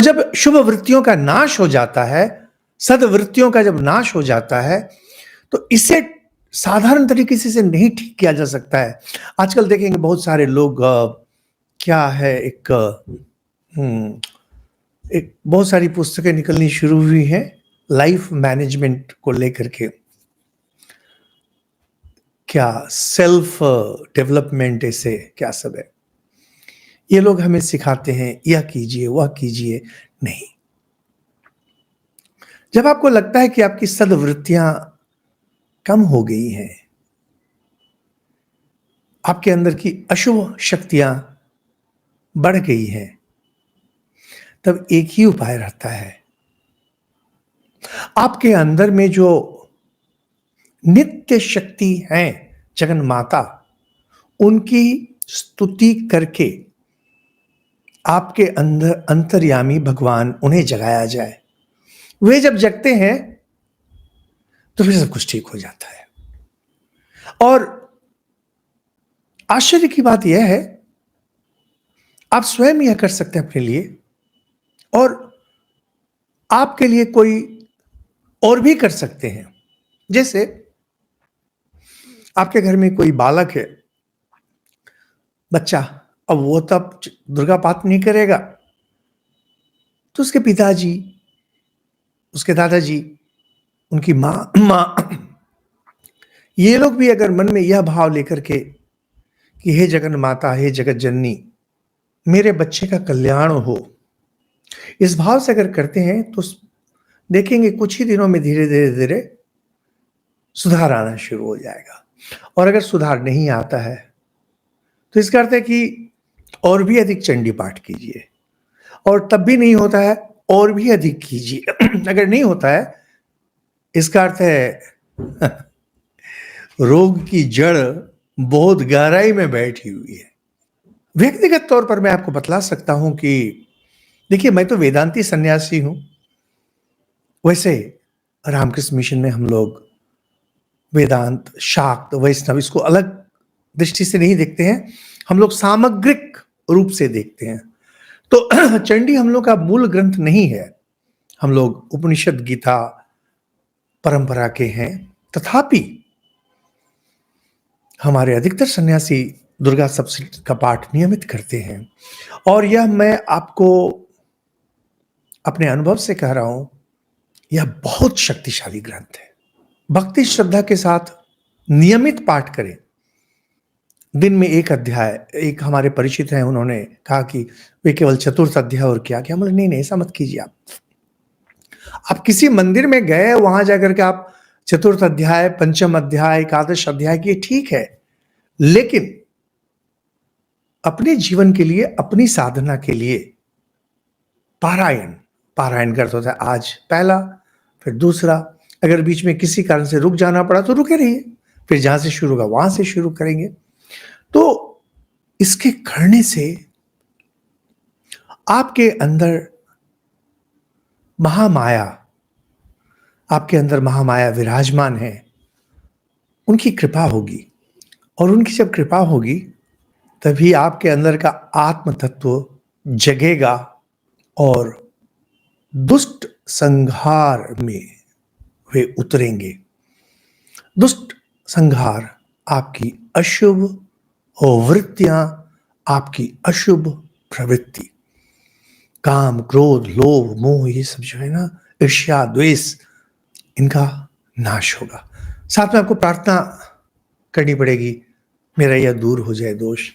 जब शुभ वृत्तियों का नाश हो जाता है, सद्वृत्तियों का जब नाश हो जाता है, तो इसे साधारण तरीके से नहीं ठीक किया जा सकता है। आजकल देखेंगे बहुत सारे लोग क्या है एक बहुत सारी पुस्तकें निकलनी शुरू हुई हैं लाइफ मैनेजमेंट को लेकर के। क्या सेल्फ डेवलपमेंट ऐसे क्या सब है। ये लोग हमें सिखाते हैं यह कीजिए वह कीजिए। नहीं, जब आपको लगता है कि आपकी सद्वृत्तियां कम हो गई हैं, आपके अंदर की अशुभ शक्तियां बढ़ गई हैं, तब एक ही उपाय रहता है। आपके अंदर में जो नित्य शक्ति है जगन माता, उनकी स्तुति करके आपके अंदर अंतर्यामी भगवान उन्हें जगाया जाए। वे जब जगते हैं तो फिर सब कुछ ठीक हो जाता है। और आश्चर्य की बात यह है, आप स्वयं यह कर सकते हैं अपने लिए, और आपके लिए कोई और भी कर सकते हैं। जैसे आपके घर में कोई बालक है, बच्चा, अब वो तब दुर्गा पाठ नहीं करेगा, तो उसके पिताजी, उसके दादाजी, उनकी माँ ये लोग भी अगर मन में यह भाव लेकर के कि हे जगन माता, हे जगत जननी, मेरे बच्चे का कल्याण हो, इस भाव से अगर करते हैं तो देखेंगे कुछ ही दिनों में धीरे धीरे धीरे सुधार आना शुरू हो जाएगा। और अगर सुधार नहीं आता है तो इसका अर्थ है कि और भी अधिक चंडी पाठ कीजिए, और तब भी नहीं होता है और भी अधिक कीजिए। अगर नहीं होता है, इसका अर्थ है रोग की जड़ बहुत गहराई में बैठी हुई है। व्यक्तिगत तौर पर मैं आपको बतला सकता हूं कि देखिए, मैं तो वेदांती सन्यासी हूं। वैसे रामकृष्ण मिशन में हम लोग वेदांत, शाक्त, वैष्णव इसको अलग दृष्टि से नहीं देखते हैं, हम लोग सामग्रिक रूप से देखते हैं। तो चंडी हम लोग का मूल ग्रंथ नहीं है, हम लोग उपनिषद गीता परंपरा के हैं। तथापि हमारे अधिकतर सन्यासी दुर्गा सप्तशती का पाठ नियमित करते हैं, और यह मैं आपको अपने अनुभव से कह रहा हूं, यह बहुत शक्तिशाली ग्रंथ है। भक्ति श्रद्धा के साथ नियमित पाठ करें। दिन में एक अध्याय, एक हमारे परिचित हैं, उन्होंने कहा कि वे केवल चतुर्थ अध्याय और क्या क्या, मतलब नहीं, ऐसा मत कीजिए। आप किसी मंदिर में गए, वहां जाकर के आप चतुर्थ अध्याय, पंचम अध्याय, एकादश अध्याय की, ठीक है, लेकिन अपने जीवन के लिए, अपनी साधना के लिए पारायण करता होता है। आज पहला, फिर दूसरा, अगर बीच में किसी कारण से रुक जाना पड़ा तो रुके रहिए, फिर जहां से शुरू होगा वहां से शुरू करेंगे। तो इसके करने से आपके अंदर महामाया, आपके अंदर महामाया विराजमान है, उनकी कृपा होगी, और उनकी जब कृपा होगी तभी आपके अंदर का आत्म तत्व जगेगा, और दुष्ट संहार में वे उतरेंगे। दुष्ट संहार आपकी अशुभ वृत्तियां, आपकी अशुभ प्रवृत्ति, काम, क्रोध, लोभ, मोह, ये सब जो है ना, ईर्ष्या, द्वेष, इनका नाश होगा। साथ में आपको प्रार्थना करनी पड़ेगी, मेरा यह दूर हो जाए दोष।